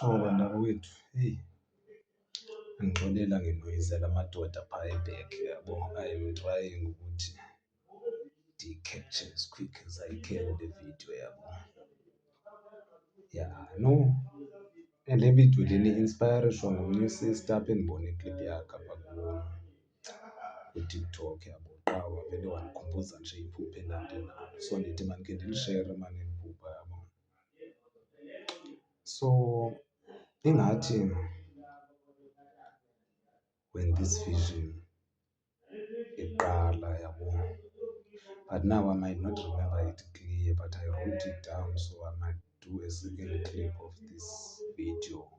So bantakwethu, heyi, angixolela ngenoyizela amadoda phaa e-back yabo. I'm trying ukuthi ndi-capture as quick as I can le video yabo. Yeah, no. And le video lena i-inspirishwa ngomnye usister apha endibona iklip yakhe apha ku-TikTok yabo. Qha wavele wandikhumbuza nje iphupha endandinalo. So ndithi mandikhe ndilishere mani eli phupha yabo. So ingathi when this vision iqala yabo, but now I might not remember it clear, but I wrote it down, so I might do a second clip of this video.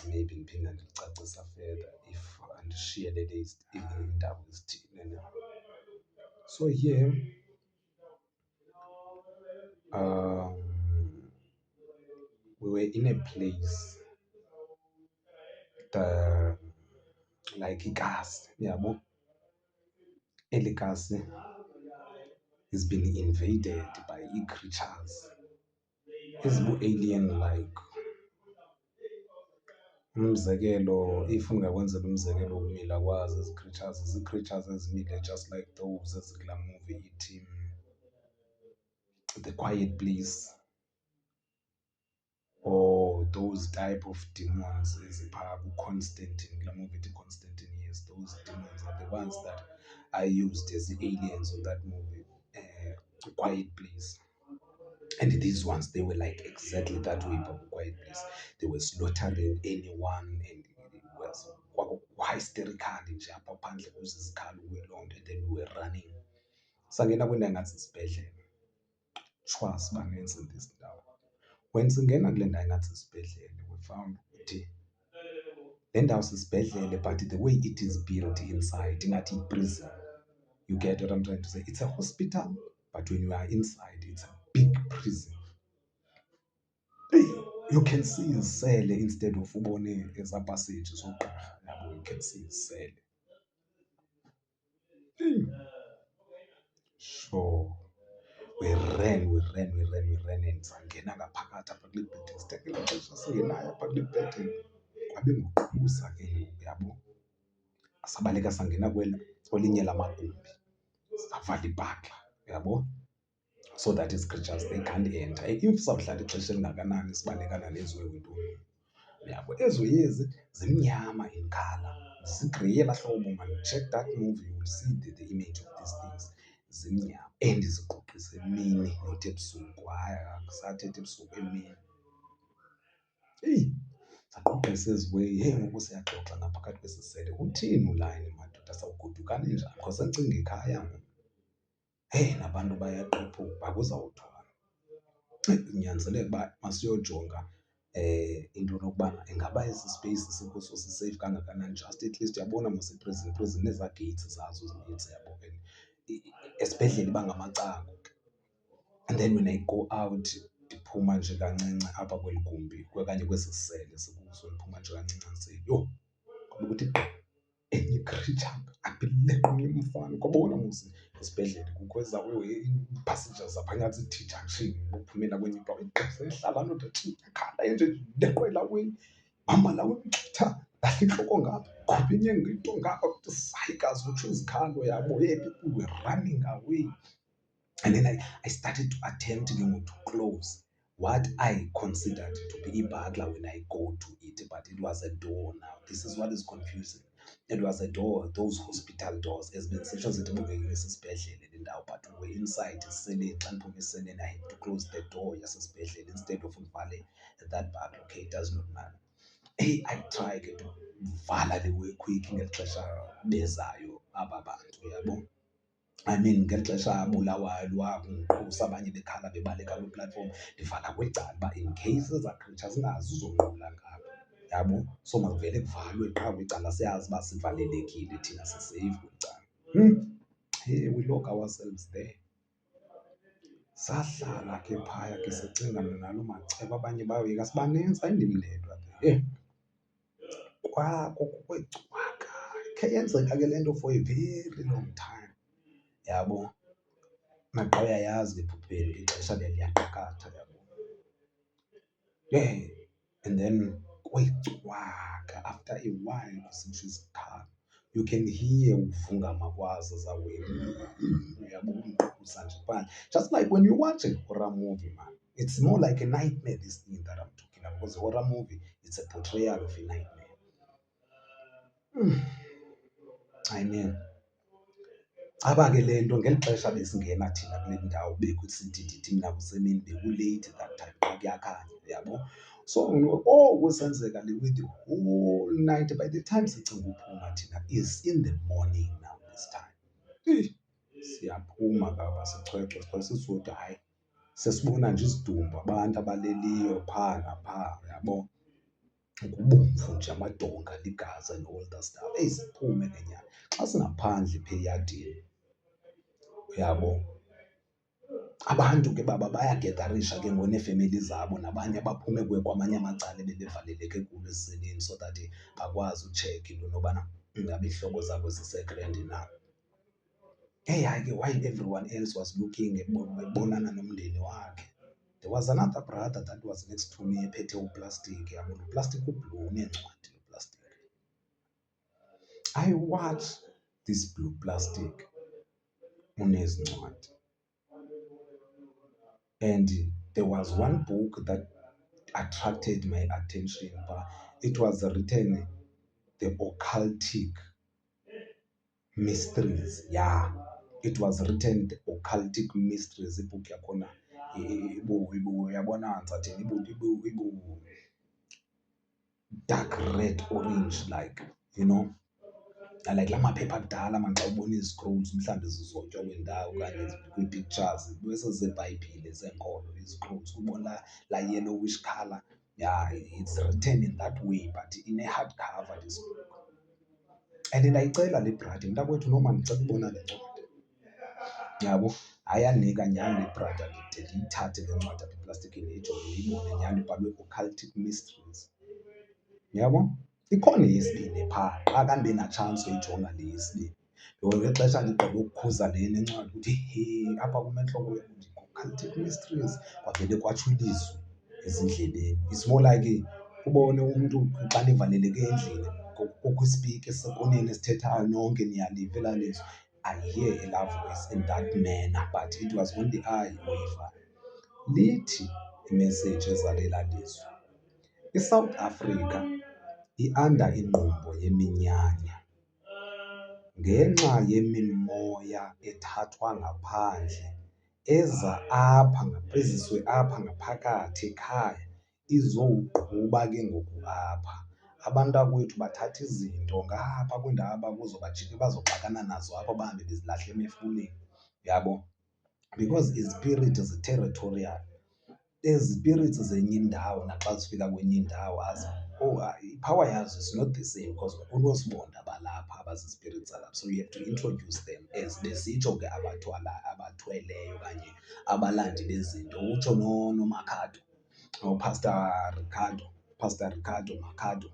Maybe ngiphinda ndilicacisa further if andishiyelele iindaba ezithile. So here we were in a place like ikasi yabo. Eli kasi is being invaded by creatures ezibu-alien like. Umzekelo, if ungakwenzela umzekelo ukumila kwazo ezi creatures, zii-creatures ezimile just like those ezikulaa movie ithi The Quiet Place, or those type of demons eziphaa ku-Constantine, kulaa movie ithi Constantine. Yes, those demons are the ones that I used as the aliens on that movie, Quiet Place. And these ones, they were like exactly that way, but Quiet Place. They were slaughtering anyone, and it was hysterical nje apha phandle kuze zikhali uyilonto, and then we were running. Sangena kwindawo engathi sisibhedlele. Shwa sibanintsi this ndawo. When singena kule ndawo engathi sisibhedlele, we found ukuthi le ndawo sisibhedlele, but the way it is built inside, ingathi yi-prison. You get what I'm trying to say? It's a hospital, but when you are inside, it's a big prison. You can see izisele instead of ubone eza passage zogqirha yabo. You can see izisele. Sure. We ran and sangena ngaphakathi apha kule building. Sitekele xesha singenayo apha kule building. Kwabe nguqhusa ke ngoku yabo. Sabaleka sangena kwelinye lamagumbi. Savala ibhakla yabo. So that is creatures, they can't enter. If sawuhlala ixesha elingakanani sibalekana nezo ntoni yabo. Ezo yezi zimnyama in color. Zigrey elaa hlobo man. Check that movie, you will see the image of these things. Zimnyama and ziquqise emini not ebusuku. Hayi, akusathethi ebusuku, emini. Zaquqisa eziweyi. Hey, ngoku siyaxoxa ngaphakathi kwesisele. Uthini ulayini madoda, sawugodukani njani? Because ndicinga ekhaya ngoku. Hey, nabantu bayaqephuka, akuzawuthwana. Kunyanzeleka uba masiyojonga into yokubana ingaba esi space sikuso sisafe kangakanani. Just at least uyabona mos prison nezaa gates zazo zinintsi yabo. Esibhedlele bangamacango. And then when I go out, ndiphuma nje kancinci apha kweli gumbi okanye kwesi sisele sikuso, ndiphuma nje kancinci ndise yho, ngoba ukuthi enye i-creature apha ileqa omnye umfana. Kwabona mos esibhedlele kukho ezawo ii-passengers apha ngathi T-junction, uphumela kwenye ibhawa. Ixesha ehlala nto yakhala nje leqwa elaweni. Hamba lawe mxitha, lahla intloko ngapha, khupha inye into ngapha, sayikazi utsho izikhalo yabo. Hey, people were running away. And then I started to attempt to close what I considered to be a burglar when I go to it, but it was a door now. This is what is confusing. It was a door, those hospital doors. As been such as it special in now, but we were inside selling and I had to close the door, yes, especially instead of valley that bad. Okay, it does not matter. Hey, I tried to vala the way quick in the treasure bezayo ababantu yabo. I mean, ngeli xesha abulawayo lwakumqhusa abanye bekhala bebaleka loo platform, ndivala kwecala uba in case eza creatures zingazi uzonqula ngapha yabo. So makuvele kuvalwe qha kwicala, siyazi uba sivalelekile thina, sisafe kwicala. Hey, we lock ourselves there. Sahlala ke phaya ke sicinga nalo macebo, abanye bayoyika, sibanintsi ayindimndedwa ke. Kwecwaka khe yenzeka ke le nto for a very long time yabo. Naxa uyayazi ephupheni ixesha liyaqakatha yabo. Yeah. And then kwecwaka after a while kusitsho isikhala. You can hear uvungama kwazo zawena. Uyabo umqhusa nje phandle. Just like when you watch a horror movie, man. It's more like a nightmare, this thing that I'm talking about. Because a horror movie, it's a portrayal of a nightmare. I mean, aba ke le nto ngeli xesha besingena thina kule ndawo bekusithi mina kusemini bekulate that time qha kuyakhanya, uyabo. So kusenzeka le with the whole night. By the time sicinga uphuma thina is in the morning now this time. Siyaphuma ngapha sichwechwe because sisodwa hayi sesibona nje isidumbu abantu abaleliyo phaa naphaa, uyabo. Kubomvu nje amadonga ligazi and all that stuff. Siphume ke nyana xa singaphandle phaa eyadini, uyabo. Abantu ke baba bayagedharisha ke ngoneefemeli zabo nabanye abaphume kwamanye amacala bebevaleleke kulo eziseleni so that bakwazi utshekha into nobana ingabe iihlobo zabo zisegrand na. Hey, hayi ke while everyone else was looking ebonana nomndeni wakhe, there was another brother that was next to me ephethe uplastic, yabo. Lo plastic ublue unencwadi lo plastic. I watched this blue plastic unezincwadi. And there was one book that attracted my attention, but it was written The Occultic Mysteries. Yeah, it was written The Occultic Mysteries. Ibook yakhona uyabona ngathi ibu dark red orange, like, you know, like la maphepha akudala man xa ubona ii-scrolls mhlawumbi zizotywa kwendawo okanye kwii-pictures bese zeBhayibhile zenkolo ii-scrolls ubona la yellowish color. Yeah, it's written in that way but in a hard cover this book. And ndayicela le brother mntakwethu noma ndicela ubona le ncwadi, yabo. Ayanika nyhani le brother ndiyithathe le ncwadi apha eplastikini ndiyijonge ndiyibone nyhani ibhalwe Occultic Mysteries, yabo. Ikhona eyesibini phaa qha kandibenatshansi uyijonga le yesibini because ngexesha ndigqiba ukukhuza le nencwadi ukuthi apha kum entloko Occultic Mysteries kwavele kwatsho ilizwi ezindlebeni. It's more like ubone umntu xa nivaleleke endlini kukho ispiki esisekoneni esithethayo nonke niyaliva elaa lizwi. I hear a love voice in that manner but it was only I oyivayo. Lithi imessage ezalela lizwi, iSouth Africa i-under ingqumbo yeminyanya ngenxa yemimoya ethathwa ngaphandle eza eziswe apha ngaphakathi ekhaya izowugquba ke ngoku apha. Abantakwethu bathatha izinto ngapha kwiindawo abakuzo bajike bazoxakana nazo apho bahambe bezilahla emefuleni, yabo. Because izipirithi zi-territorial. Ezi spirits zenye indawo naxa zifika kwenye indawo i-power yazo is not the same because kunosibonda balapha abazi-spirits zalapha. So you have to introduce them as besitsho ke abathweleyo okanye abalandi bezinto. Utsho noMakhado, Pastor Ricardo Makhado.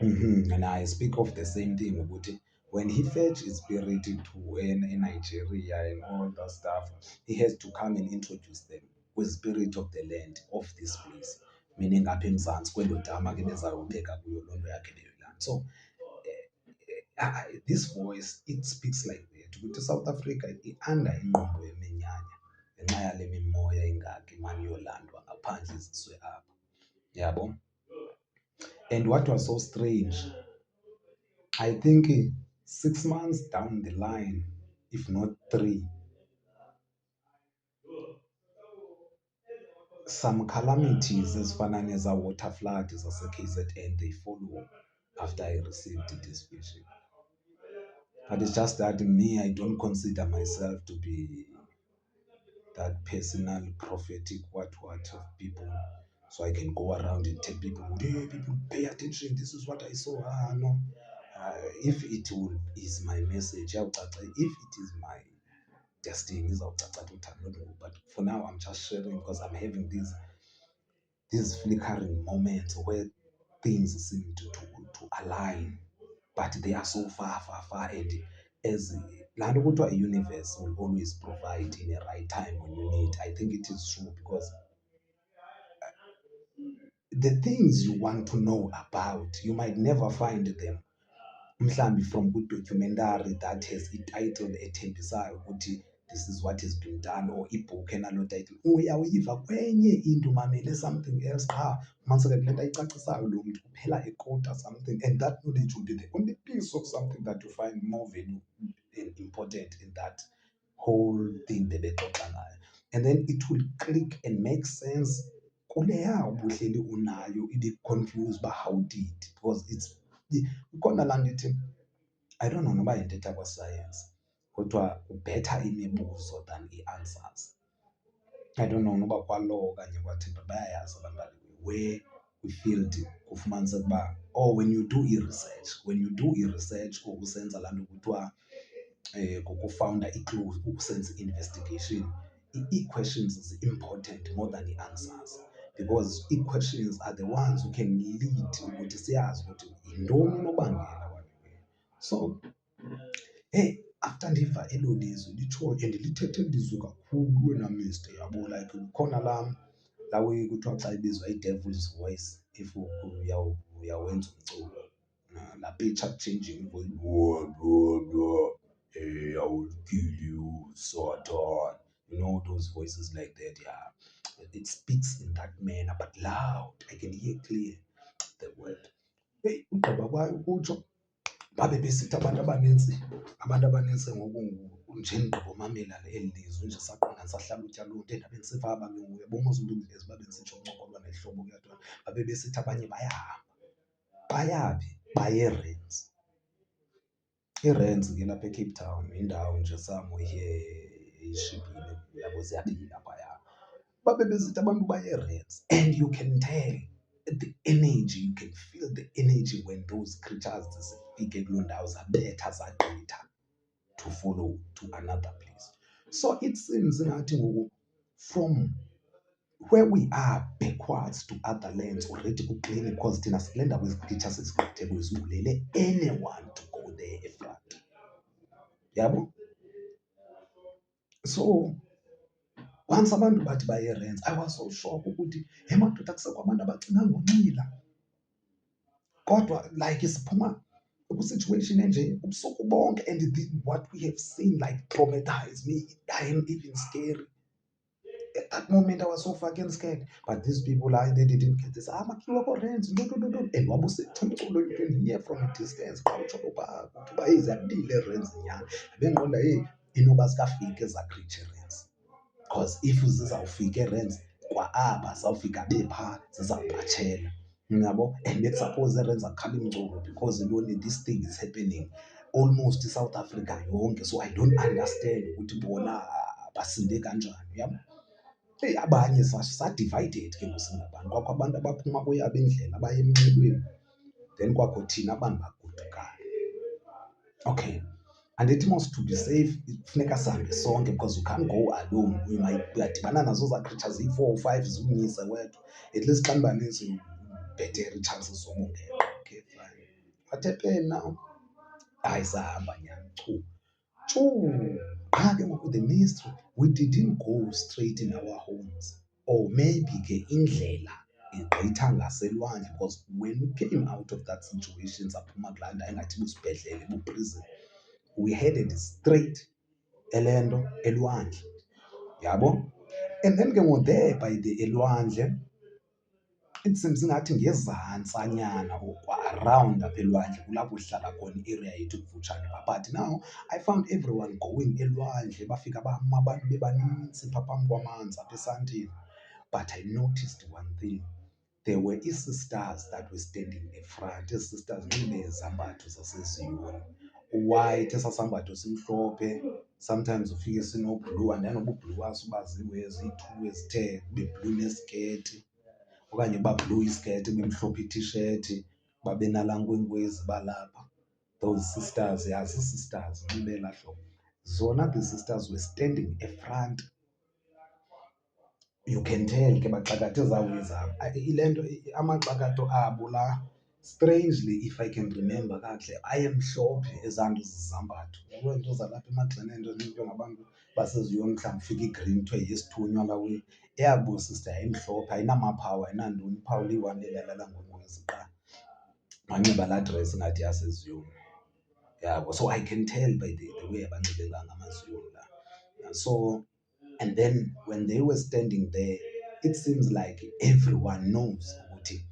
And I speak of the same thing ukuthi when he fetch his spirit to in Nigeria and all that stuff, he has to come and introduce them with spirit of the land of this place, meaning apha eMzantsi kwelo dama ke bezawubeka kuyo loo nto yakhe leyo land. So this voice, it speaks like that ukuthi South Africa i-under ingqumbo yeminyanya ngenxa yale mimoya ingaki imane yolandwa ngaphandle iziswe apha, yabo. And what was so strange, I think 6 months down the line, if not 3, some calamities ezifana neza water flood zase-KZN, they follow after I received this vision. But it's just that me, I don't consider myself to be that personal prophetic what of people, so I can go around and tell people, hey, people pay attention, this is what I saw. No. If it is my message, if it is my destiny, but for now I'm just sharing because I'm having these flickering moments where things seem to align, but they are so far and as laa nto kuthiwa universe will always provide in the right time when you need. I think it is true because the things you want to know about, you might never find them mhlambi from kwi-documentary that has ititle ethembisayo ukuthi this is what has been done, or ibook enalo title. Uyawuyiva kwenye into mamele something else qha umaniseke kule nto ayicacisayo lo mntu kuphela equota something, and that knowledge will be the only piece of something that you find more value and important in that whole thing bebexoxa ngayo, and then it will click and make sense kuleya ubuhleli unayo ibe-confused uba how did, because it's ikhona laa nto ithi, I don't know noba yintetha kwasayensi kodwa ubhetha imibuzo than i-answers. I don't know noba kwalaw okanye kwathini bayayazi abantu baliwe where kwifield kufumaniseka uba, or when you do i-research or usenza laa nto kuthiwa ngokufawunda i-clue, ukusenza i-investigation, ii-questions zi-important more than i-answers, because ii-questions are the ones who can lead ukuthi siyazi ukuthi yintoni unobangela wale. So hey, after ndiva elo lizwi litshoyo and lithethe ilizwi kakhulu wena mister, yabo, like kukhona lawe kuthiwa xa ibizwa i-devil's voice, if uyawenza umculo, laa picture changing voice, hey, I will kill you, Satan. You know those voices like that, yeah. It speaks in that manner, but loud. I can hear clear the word. Hey, ugqiba kwayo utsho babe besithi abantu abanintsi ngoku nje ndigqibomamela eli lizwi nje saqonda sahlalutya loo nto endabe ndisiva abanye nguye bomoza umntu ezi babe ndisitsho uncokolwa nehlobo kuyathiwa babe besithi abanye bayahamba. Bayaphi? Baye eRands. IRands ke lapha eCape Town indawo nje somewhere eshibhile, yabo ziyabila phaya. Babe besithi abantu baye eRands, and you can tell the energy, you can feel the energy when those creatures zifike kuloo ndawo zabetha zagqitha to follow to another place. So it seems ngathi ngoku from where we are backwards to other lands already kuklini, because thina sikule ndawo ezi creatures ezigqithe kuzo ulele anyone to go there efront, yabo. So once abantu bathi baye eRands, I was so shocked ukuthi he madoda kusekho abantu abacinga ngonxila, kodwa like siphuma kwi-situation enje ubusuku bonke, and what we have seen like traumatized me. I am even scary. At that moment I was so fucking scared, but these people they didn't get this. Makhiwa ko-Rands, no. And wabusetha umculo, you can hear from a distance xa utsho uba hey ziyabile eRands nyhani. Bendiqonda hey inoba zikafike eza creatures, because if zizawufika eRands kwa aba zawufika bephaa zizawubhatshela, yabo. And bekusuppose eRands akukhabe imculo, because intoni, this thing is happening almost South Africa yonke, so I don't understand ukuthi bona basinde kanjani, yabo. Hey, abanye sa-divided ke ngosingabantu, kwakho abantu abaphuma kweyabo indlela abaye emnxebweni, then kwakho thina abantu bagodukayo. Okay, andithi mos to be safe kufuneka sihambe sonke, because you can't go alone. Uyadibana nazo za creatures ziyi-4 or 5 zikunyise wedwa, at least xa nibaninzi better ii-chances zobungena. Okay, fine. What happened now? Hayi sahamba nyhani chu. Ke ngoku the mystery, we didn't go straight in our homes, or maybe ke indlela igqitha ngaselwandle, because when we came out of that situation saphuma kulaa nto engathi busibhedlele buprison, we headed straight elento elwandle, yabo. And then ke ngoku there by the elwandle, it seems ngathi ngezantsanyana around apha elwandle kulapho uhlala khona i-area yethu kufutshane. But now I found everyone going elwandle, bafika bama abantu bebanintsi phaa phambi kwamanzi apha esantini. But I noticed one thing, there were ii-sisters that were standing efront. Ezi sisters zinxibe izambatho zaseZion, white, esaa sambatho simhlophe, sometimes ufike sinoblue, andanoba ublue waso uba ziyi-2 ezithe beblue nesiketi, okanye bablue isiketi bemhlophe i-t-shirt, babe nalaa nkwenkwezi balapha. Those sisters, yeah, zii-sisters zinxibe elaa hlobo. Zona the sisters were standing efront. You can tell ke baxakathe ezawuye zabo. Ile nto amaxakato abo la Strangely, if I can remember kakuhle, ayemhlophe ezaa nto zizambatho. Yabo into zalapha emagxeni ento zinxitywa ngabantu baseziyoni mhlawumbi ufika igreen kuthiwe yesithunywa lawe. Eyabo sister yayimhlophe, ayinamaphawu, ayinantoni, uphawu liyi-one elala ngokuziqala. Wanxiba laa dress ngathi yaseziyoni. Yabo, so I can tell by the way abanxibe ngayo amaZulu la. So, and then when they were standing there, it seems like everyone knows ukuthi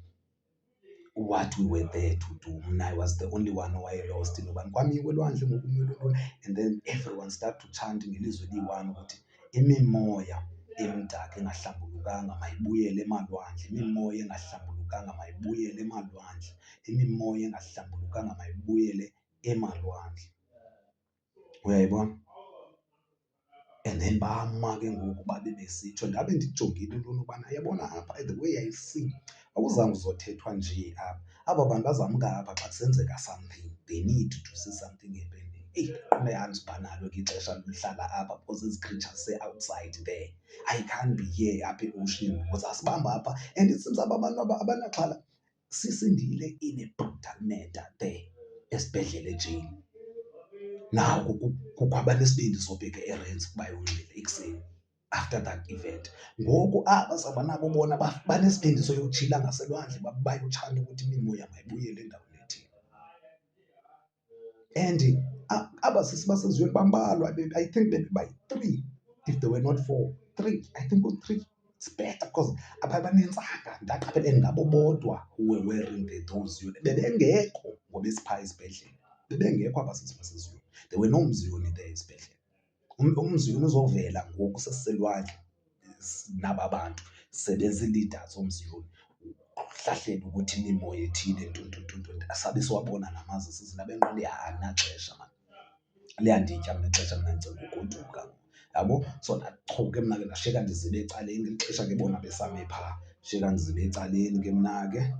what we were there to do. Mna I was the only one owayelost intoba kwamiwe elwandle ngokumiwe. And then everyone start to chant ngelizwi eliyi-one ukuthi imimoya emdaka engahlambulukanga mayibuyele emalwandle, imimoya engahlambulukanga mayibuyele emalwandle, imimoya engahlambulukanga mayibuyele emalwandle. Uyayibona? And then bama ke ngoku babe besitsho, ndabe ndijongile intoni ubana yabona apha the way I see, awuzange uzothethwa nje apha. Aba bantu bazamka apha xa kusenzeka something, they need to see something happening. Eyi, qondayazi uba nalo ke ixesha lihlala apha because ezi creatures se-outside there. I can't be here apha e-ocean because asibamba apha. And it seems aba bantu abanaxhala sisindile in a brutal manner there esibhedlele ejele. Now kukho abanesibindi sobheka erents bayonxile ekuseni after that event. Ngoku aba sabanabo bona banesibindi soyotshila ngaselwandle bayotshanta ukuthi imimoya mayibuyele endaweni ethile. And aba sisi basezweni bambalwa, I think by-3 if they were not 4, 3, I think u-3. It's better because apha banintsanga ndaqaphela ngabo bodwa who were wearing those units. Bebengekho ngoba esiphaa esibhedlele, bebengekho aba sisi basezweni. There were no Mziyoni there esibhedlele. Umziyoni uzovela ngoku sesiselwandle naba bantu sebezi-leaders omziyoni kuhlahlela ukuthi imimoya ethile ntontontonto asabe siwabona namazisi zinabento alinaxesha mani, liyanditya mna ixesha mna ndicinga ugoduka, yabo. So qho ke mna ke ndashiyeka ndizibe ecaleni ngeli xesha ke bona besame phaa, shiyeka ndizibe ecaleni ke mna ke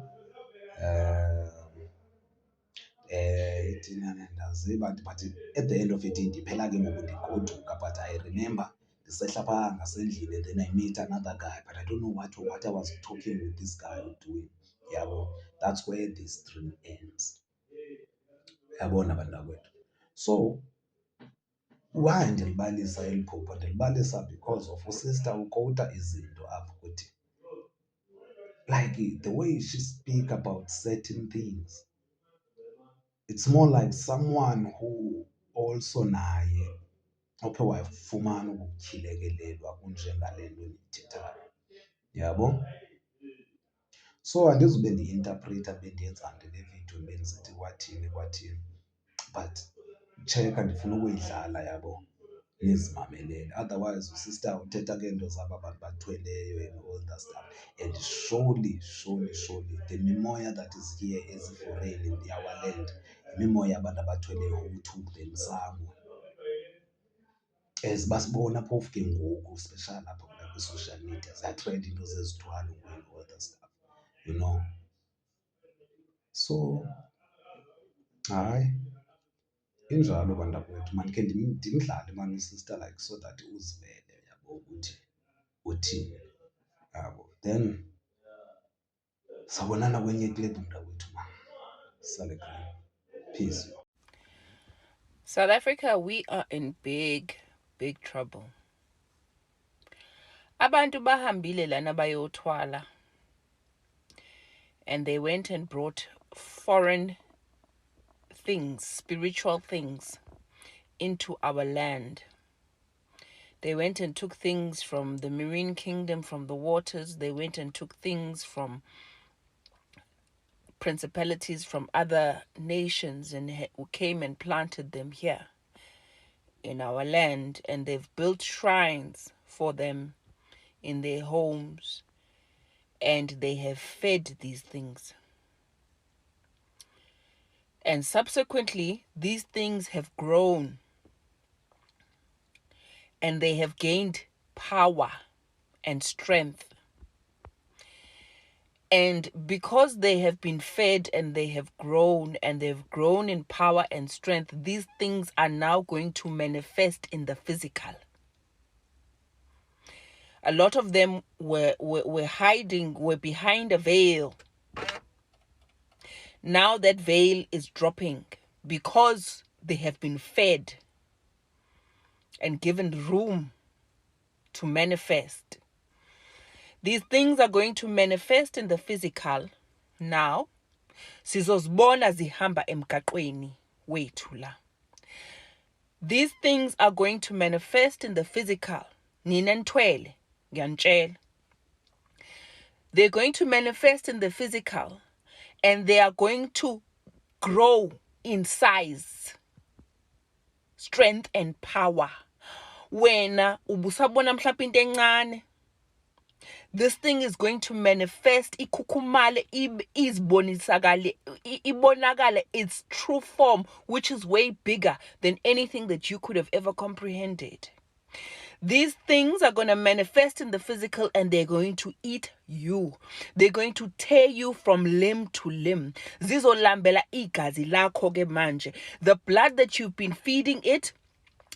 ndaziba but at the end of it ndiphela ke ngoku ndigoduka. But I remember ndisehla phaa ngasendlini and then I meet another guy, but I don't know what I was talking with this guy doing. Yabo, that's where this dream ends. Yabona bantakwethu. So why ndilibalisa eli phupha? Ndilibalisa because of usister ukowuta izinto apho kuthi, like the way she speak about certain things, it's more like someone who also naye ophe wafumana ukutyhilekelelwa kunjengale nto ndiyithethayo, yabo. So andizube ndiyi-interpreta bendiyenza nto le video bendisithi kwathini, but tsheka ndifuna ukuyidlala, yabo, nizimamelele. Otherwise usister uthetha ke nto zaba bantu bathweleyo and all that stuff. And surely the mimoya that is here is foreign in our land, imimoya abantu abathweleyo who took them somewhere. As basibona phofu ke ngoku, especially apha kwi-social media, ziyatrend into zezithwalo and all that stuff, you know. So hayi, injalo bantakwethu mani, khe ndimdlale mani usister like so that uzivele, yabo, ukuthi uthini, yabo. Then sabonana kwenye iklephu mntakwethu mani, sale khaya. Peace. South Africa, we are in big trouble. Abantu bahambile lana bayothwala, and they went and brought foreign things, spiritual things, into our land. They went and took things from the marine kingdom, from the waters. They went and took things from principalities from other nations and came and planted them here in our land. And they've built shrines for them in their homes, and they have fed these things. And subsequently, these things have grown and they have gained power and strength. And because they have been fed and they have grown and they've grown in power and strength, these things are now going to manifest in the physical. A lot of them were hiding, were behind a veil. Now that veil is dropping because they have been fed and given room to manifest. These things are going to manifest in the physical now. Sizozibona zihamba emgaqweni wethu la. These things are going to manifest in the physical. Nina ntwele, ngiyantshela. They're going to manifest in the physical, and they are going to grow in size, strength and power. Wena ubusabona mhlawumbe into encane, this thing is going to manifest ikhukhumale ibonakale its true form, which is way bigger than anything that you could have ever comprehended. These things are going to manifest in the physical, and they're going to eat you. They're going to tear you from limb to limb. Zizolambela igazi lakho ke manje. The blood that you've been feeding it,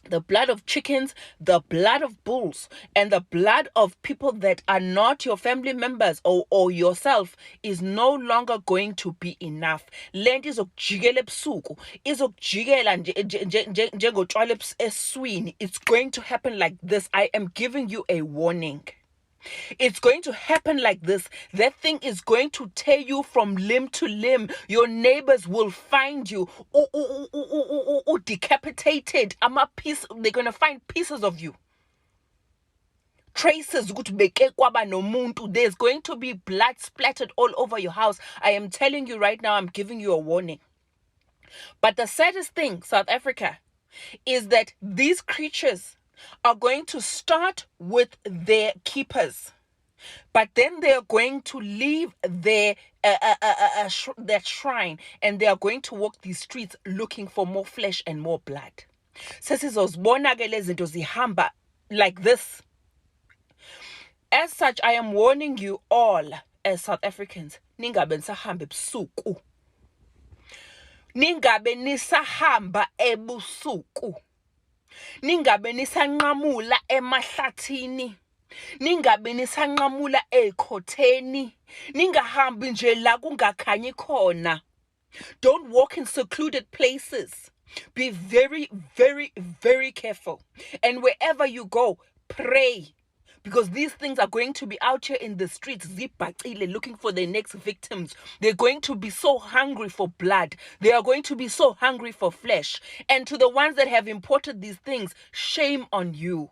the blood of chickens, the blood of bulls, and the blood of people that are not your family members or yourself is no longer going to be enough. Lento izokujikela ebusuku, izokujikela njengotshwala eswini. It's going to happen like this. I am giving you a warning. It's going to happen like this. That thing is going to tear you from limb to limb. Your neighbors will find you decapitated. They're going to find pieces of you. Traces. There's going to be blood splattered all over your house. I am telling you right now, I'm giving you a warning. But the saddest thing, South Africa, is that these creatures are going to start with their keepers, but then they are going to leave their shrine, and they are going to walk these streets looking for more flesh and more blood. Sesizozibona ke lezi zinto zihamba like this. As such, I am warning you all as South Africans, ningabe nisahambe ebusuku. Ningabe nisahamba ebusuku. Ningabe nisanqamula emahlathini. Ningabe nisanqamula ekhotheni. Ningahambi nje la kungakhanyi khona. Don't walk in secluded places. Be very, very, very careful. And wherever you go, pray. Because these things are going to be out here in the streets, looking for their next victims. They're going to be so hungry for blood. They are going to be so hungry for flesh. And to the ones that have imported these things, shame on you.